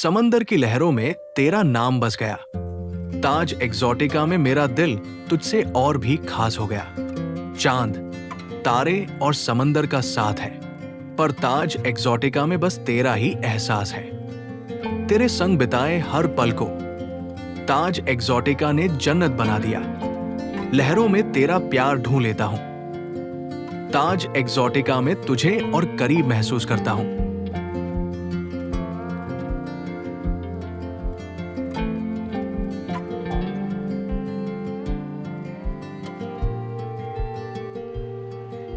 समंदर की लहरों में तेरा नाम बस गया। ताज एक्सोटिका में मेरा दिल तुझसे और भी खास हो गया। चांद, तारे और समंदर का साथ है, पर ताज एक्सोटिका में बस तेरा ही एहसास है। तेरे संग बिताए हर पल को ताज एक्सोटिका ने जन्नत बना दिया। लहरों में तेरा प्यार ढूंढ लेता हूं। ताज एक्सोटिका में तुझे और करीब महसूस करता हूं।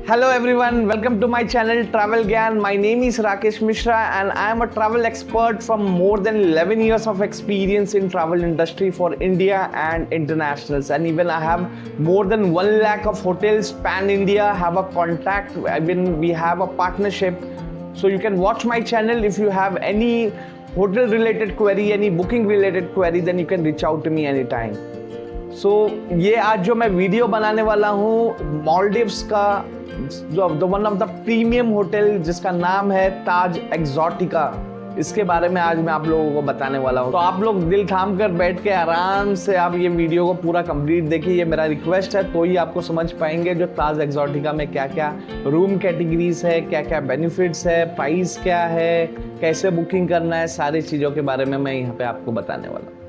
Hello everyone, welcome to my channel Travel Gyan. My name is Rakesh Mishra and I am a travel expert from more than 11 years of experience in travel industry for India and internationals, and even I have more than 1 lakh of hotels pan India, have a contact, even we have a partnership. So you can watch my channel. If you have any hotel related query, any booking related query, then you can reach out to me anytime. ये आज जो मैं video बनाने वाला हूँ मालदीव्स का जो one of the premium hotel जिसका नाम है ताज एक्सोटिका, इसके बारे में आज मैं आप लोगों को बताने वाला हूँ। तो आप लोग दिल थाम कर बैठ के आराम से आप ये वीडियो को पूरा कंप्लीट देखिए, ये मेरा रिक्वेस्ट है, तो ही आपको समझ पाएंगे जो ताज एक्सोटिका में क्या क्या रूम कैटेगरीज है, क्या क्या बेनिफिट्स है, प्राइस क्या है, कैसे बुकिंग करना है, सारी चीज़ों के बारे में मैं यहाँ पे आपको बताने वाला हूँ।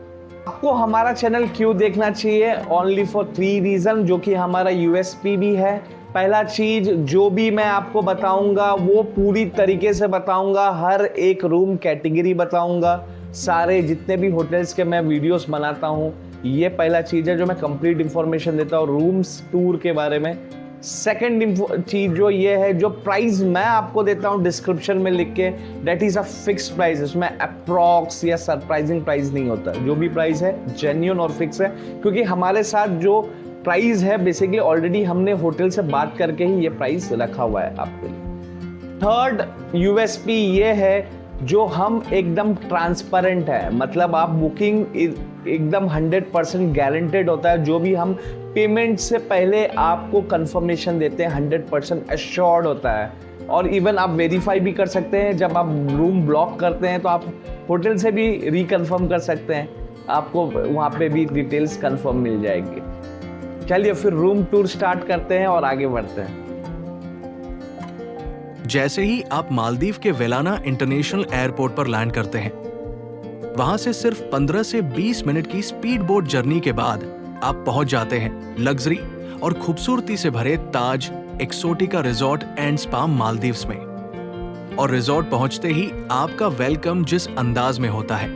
आपको हमारा चैनल क्यों देखना चाहिए? ओनली फॉर 3 रीज़न, जो कि हमारा यूएसपी भी है। पहला चीज़, जो भी मैं आपको बताऊंगा वो पूरी तरीके से बताऊंगा, हर एक रूम कैटेगरी बताऊंगा, सारे जितने भी होटल्स के मैं वीडियोस बनाता हूं, ये पहला चीज़ है जो मैं कंप्लीट इंफॉर्मेशन देता हूँ रूम्स टूर के बारे में। सेकेंड चीज़ जो ये है, जो प्राइस मैं आपको देता हूँ डिस्क्रिप्शन में लिख के, that is a fix price, उसमें अप्रॉक्स या सरप्राइजिंग प्राइस नहीं होता। जो भी प्राइस है जेन्युइन और फिक्स है, क्योंकि हमारे साथ जो प्राइस है बेसिकली ऑलरेडी हमने होटल से बात करके ही ये प्राइस रखा हुआ है आपके लिए। थर्ड यूएसपी ये है जो हम एकदम ट्रांसपेरेंट है, मतलब आप बुकिंग एकदम 100% गारंटेड होता है। जो भी हम पेमेंट से पहले आपको कंफर्मेशन देते हैं 100% एश्योर्ड होता है, और इवन आप वेरीफाई भी कर सकते हैं। जब आप रूम ब्लॉक करते हैं तो आप होटल से भी रिकन्फर्म कर सकते हैं, आपको वहाँ पे भी डिटेल्स कंफर्म मिल जाएगी। चलिए फिर रूम टूर स्टार्ट करते हैं और आगे बढ़ते हैं। जैसे ही आप मालदीव के वेलाना इंटरनेशनल एयरपोर्ट पर लैंड करते हैं, वहां से सिर्फ 15 से 20 मिनट की स्पीड बोट जर्नी के बाद आप पहुंच जाते हैं लग्जरी और खूबसूरती से भरे Taj Exotica Resort and Spa Maldives में। और रिजॉर्ट पहुंचते ही आपका वेलकम जिस अंदाज में होता है,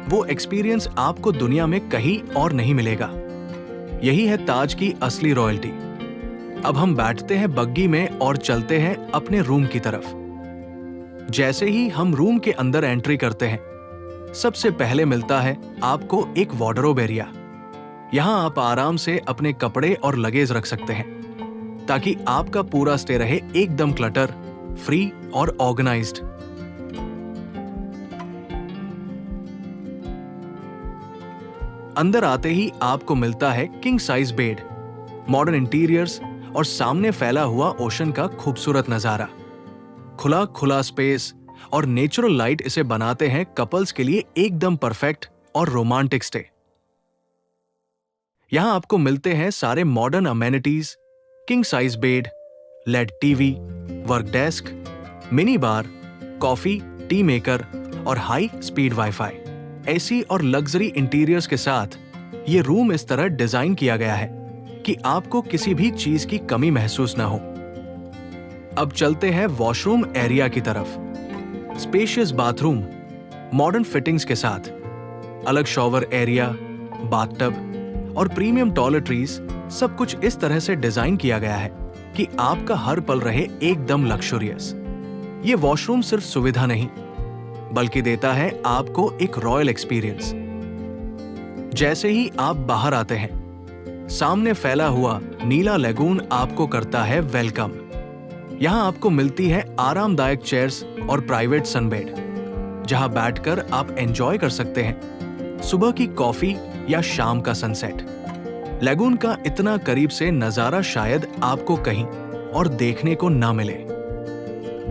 वो एक्सपीरियंस आपको दुनिया में कहीं और नहीं मिलेगा। यही है ताज की असली रॉयल्टी। अब हम बैठते हैं बग्गी में और चलते हैं अपने रूम की तरफ। जैसे ही हम रूम के अंदर एंट्री करते हैं, सबसे पहले मिलता है आपको एक वार्डरोब एरिया। यहां आप आराम से अपने कपड़े और लगेज रख सकते हैं, ताकि आपका पूरा स्टे रहे एकदम क्लटर फ्री और ऑर्गेनाइज्ड। अंदर आते ही आपको मिलता है king size bed, modern interiors और सामने फैला हुआ ओशन का खूबसूरत नजारा। खुला खुला स्पेस और नेचुरल लाइट इसे बनाते हैं कपल्स के लिए एकदम परफेक्ट और रोमांटिक स्टे। यहां आपको मिलते हैं सारे modern amenities, king size bed, LED TV, work desk, mini bar, coffee, tea maker और हाई स्पीड वाईफाई। एसी और लग्जरी इंटीरियर्स के साथ ये रूम इस तरह डिजाइन किया गया है कि आपको किसी भी चीज की कमी महसूस न हो। अब चलते हैं वॉशरूम एरिया की तरफ। स्पेशियस बाथरूम, मॉडर्न फिटिंग्स के साथ, अलग शॉवर एरिया, बाथटब और प्रीमियम टॉयलेटरीज, सब कुछ इस तरह से डिजाइन किया गया है कि आपका हर पल रहे एकदम लग्जरियस। ये वॉशरूम सिर्फ सुविधा नहीं, बल्कि देता है आपको एक रॉयल एक्सपीरियंस। जैसे ही आप बाहर आते हैं, सामने फैला हुआ नीला लेगून आपको करता है वेलकम। यहां आपको मिलती है आरामदायक चेयर्स और प्राइवेट सनबेड, जहां बैठकर आप एंजॉय कर सकते हैं सुबह की कॉफी या शाम का सनसेट। लेगून का इतना करीब से नजारा शायद आपको कहीं और देखने को ना मिले।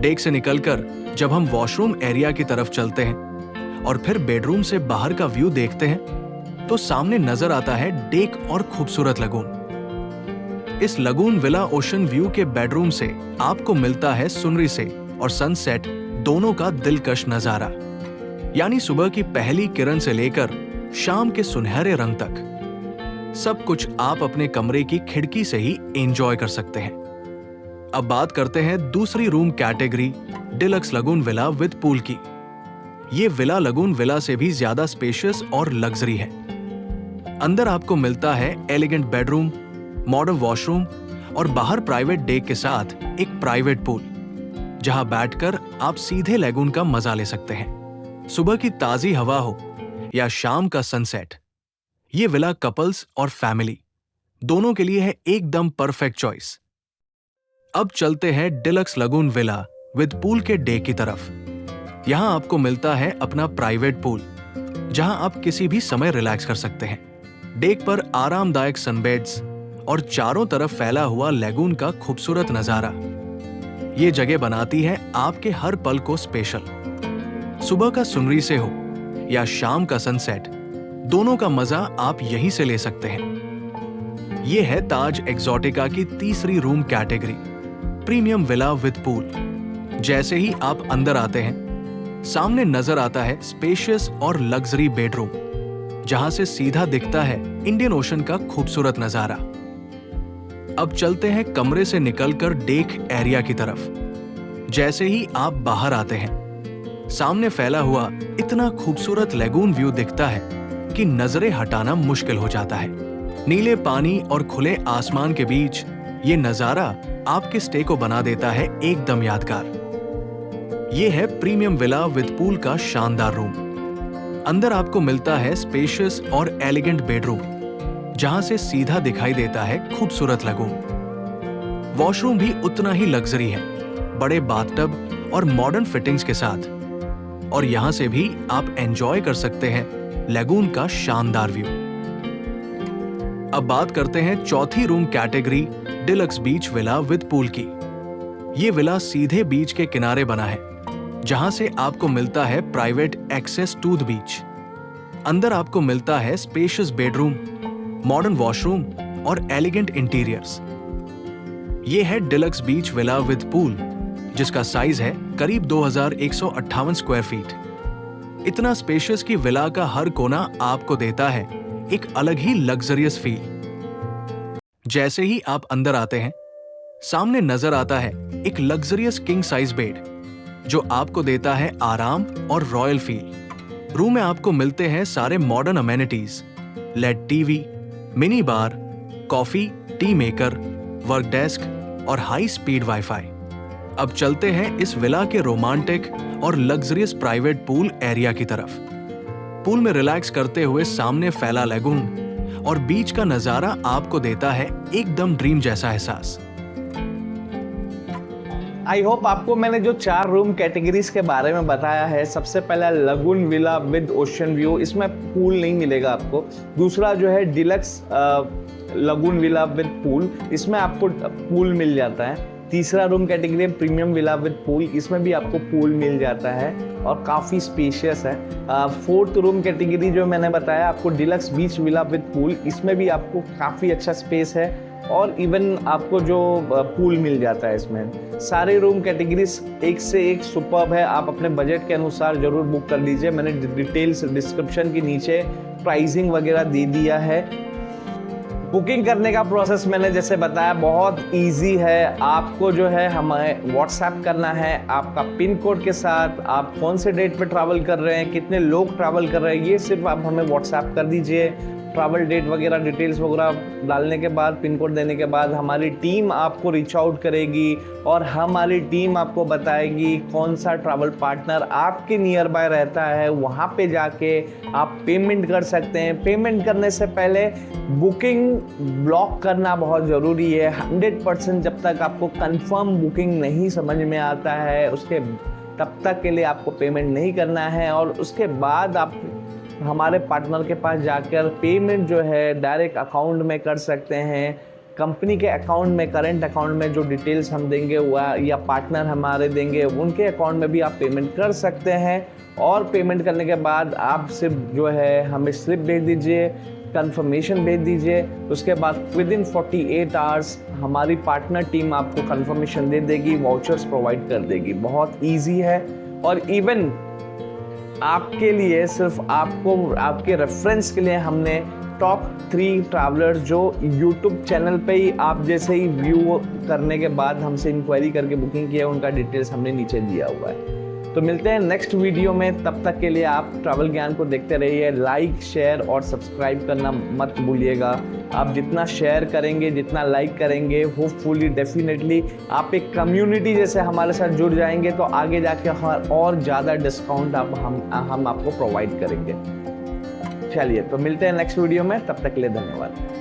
डेक से निकलकर जब हम वॉशरूम एरिया की तरफ चलते हैं और फिर बेडरूम से बाहर का व्यू देखते हैं तो सामने नजर आता है डेक और खूबसूरत लगून। इस लगून विला ओशन व्यू के बेडरूम से आपको मिलता है सुनरी से और सनसेट दोनों का दिलकश नजारा, यानी सुबह की पहली किरण से लेकर शाम के सुनहरे रंग तक सब कुछ आप अपने कमरे की खिड़की से ही एंजॉय कर सकते हैं। अब बात करते हैं दूसरी room category deluxe lagoon villa with pool की। ये विला लगून विला से भी ज्यादा स्पेशियस और लग्जरी है। अंदर आपको मिलता है एलिगेंट बेडरूम, मॉडर्न वॉशरूम और बाहर प्राइवेट डेक के साथ एक प्राइवेट पूल, जहां बैठकर आप सीधे लगून का मजा ले सकते हैं। सुबह की ताजी हवा हो या शाम का सनसेट, ये विला कपल्स और फैमिली दोनों के लिए है एकदम परफेक्ट चॉइस। अब चलते हैं deluxe lagoon villa with pool के डेक की तरफ। यहां आपको मिलता है अपना प्राइवेट पूल, जहां आप किसी भी समय रिलैक्स कर सकते हैं। डेक पर आरामदायक सनबेड्स और चारों तरफ फैला हुआ लगून का खूबसूरत नजारा, ये जगह बनाती है आपके हर पल को स्पेशल। सुबह का सुनरी से हो या शाम का सनसेट, दोनों का मजा आप यहीं से ले सकते हैं। ये है ताज एक्सोटिका की तीसरी room category premium villa with pool. जैसे ही आप अंदर आते हैं, सामने नजर आता है स्पेशियस और लग्जरी बेडरूम, जहां से सीधा दिखता है इंडियन ओशन का खूबसूरत नजारा। अब चलते हैं कमरे से निकलकर डेक एरिया की तरफ। जैसे ही आप बाहर आते हैं, सामने फैला हुआ इतना खूबसूरत लगून व्यू दिखता है कि नजरें हटाना मुश्किल हो जाता है। नीले पानी और खुले आसमान के बीच ये नजारा आपके स्टे को बना देता है एकदम यादगार। ये है प्रीमियम विला विद पूल का शानदार रूम। अंदर आपको मिलता है स्पेशियस और एलिगेंट बेडरूम, जहां से सीधा दिखाई देता है खूबसूरत लगून। वॉशरूम भी उतना ही लग्जरी है, बड़े बाथटब और मॉडर्न फिटिंग्स के साथ, और यहां से भी आप एंजॉय कर सकते हैं लगून का शानदार व्यू। अब बात करते हैं चौथी room category deluxe beach villa with pool की। ये विला सीधे बीच के किनारे बना है, जहां से आपको मिलता है private access to the beach. अंदर आपको मिलता है स्पेशियस बेडरूम, मॉडर्न वॉशरूम और एलिगेंट इंटीरियर्स। ये है deluxe beach villa with pool, जिसका साइज है करीब 2158 स्क्वायर फीट। इतना स्पेशियस कि विला का हर कोना आपको देता है एक अलग ही लग्जरियस फील। जैसे ही आप अंदर आते हैं, सामने नजर आता है एक लग्जरियस किंग साइज बेड, जो आपको देता है आराम और रॉयल फील। रूम में आपको मिलते हैं सारे modern amenities, LED TV, mini bar, coffee, tea maker, work desk और हाई स्पीड वाईफाई। अब चलते हैं इस विला के रोमांटिक और लग्जरियस प्राइवेट पूल एरिया की तरफ। पूल में रिलैक्स करते हुए सामने फैला लगून और बीच का नजारा आपको देता है एकदम ड्रीम जैसा एहसास। आई होप आपको मैंने जो 4 रूम कैटेगरीज के बारे में बताया है, सबसे पहला lagoon villa with ocean view, इसमें पूल नहीं मिलेगा आपको। दूसरा जो है deluxe lagoon villa with pool, इसमें आपको पूल मिल जाता है। तीसरा room category premium villa with pool, इसमें भी आपको पूल मिल जाता है और काफ़ी स्पेशियस है। फोर्थ रूम कैटेगरी जो मैंने बताया आपको deluxe beach villa with pool, इसमें भी आपको काफ़ी अच्छा स्पेस है और इवन आपको जो पूल मिल जाता है इसमें। सारे रूम कैटेगरीज एक से एक सुपर्ब है। आप अपने बजट के अनुसार ज़रूर बुक कर लीजिए। मैंने डिटेल्स डिस्क्रिप्शन के नीचे प्राइसिंग वगैरह दे दिया है। बुकिंग करने का प्रोसेस मैंने जैसे बताया बहुत इजी है। आपको जो है हमें व्हाट्सएप करना है आपका पिन कोड के साथ, आप कौन से डेट पे ट्रैवल कर रहे हैं, कितने लोग ट्रैवल कर रहे हैं, ये सिर्फ आप हमें व्हाट्सएप कर दीजिए। ट्रैवल डेट वगैरह डिटेल्स वगैरह डालने के बाद, पिन कोड देने के बाद हमारी टीम आपको रीच आउट करेगी और हमारी टीम आपको बताएगी कौन सा ट्रैवल पार्टनर आपके नियर बाय रहता है। वहाँ पे जाके आप पेमेंट कर सकते हैं। पेमेंट करने से पहले बुकिंग ब्लॉक करना बहुत ज़रूरी है। 100% जब तक आपको कंफर्म बुकिंग नहीं समझ में आता है उसके तब तक के लिए आपको पेमेंट नहीं करना है। और उसके बाद आप हमारे पार्टनर के पास जाकर पेमेंट जो है डायरेक्ट अकाउंट में कर सकते हैं। कंपनी के अकाउंट में, करंट अकाउंट में जो डिटेल्स हम देंगे वह या पार्टनर हमारे देंगे, उनके अकाउंट में भी आप पेमेंट कर सकते हैं। और पेमेंट करने के बाद आप सिर्फ जो है हमें स्लिप भेज दीजिए, कंफर्मेशन भेज दीजिए। उसके बाद विद इन 48 आवर्स हमारी पार्टनर टीम आपको कंफर्मेशन दे देगी, वाउचर्स प्रोवाइड कर देगी। बहुत ईजी है। और इवन आपके लिए, सिर्फ आपको, आपके रेफरेंस के लिए हमने टॉप 3 ट्रैवलर्स जो यूट्यूब चैनल पे ही आप जैसे ही व्यू करने के बाद हमसे इंक्वायरी करके बुकिंग किया, उनका डिटेल्स हमने नीचे दिया हुआ है। तो मिलते हैं नेक्स्ट वीडियो में। तब तक के लिए आप ट्रैवल ज्ञान को देखते रहिए। लाइक, शेयर और सब्सक्राइब करना मत भूलिएगा। आप जितना शेयर करेंगे, जितना लाइक करेंगे, होपफुली डेफिनेटली आप एक कम्युनिटी जैसे हमारे साथ जुड़ जाएंगे, तो आगे जाके और ज़्यादा डिस्काउंट हम आपको प्रोवाइड करेंगे। चलिए, तो मिलते हैं नेक्स्ट वीडियो में। तब तक के लिए धन्यवाद।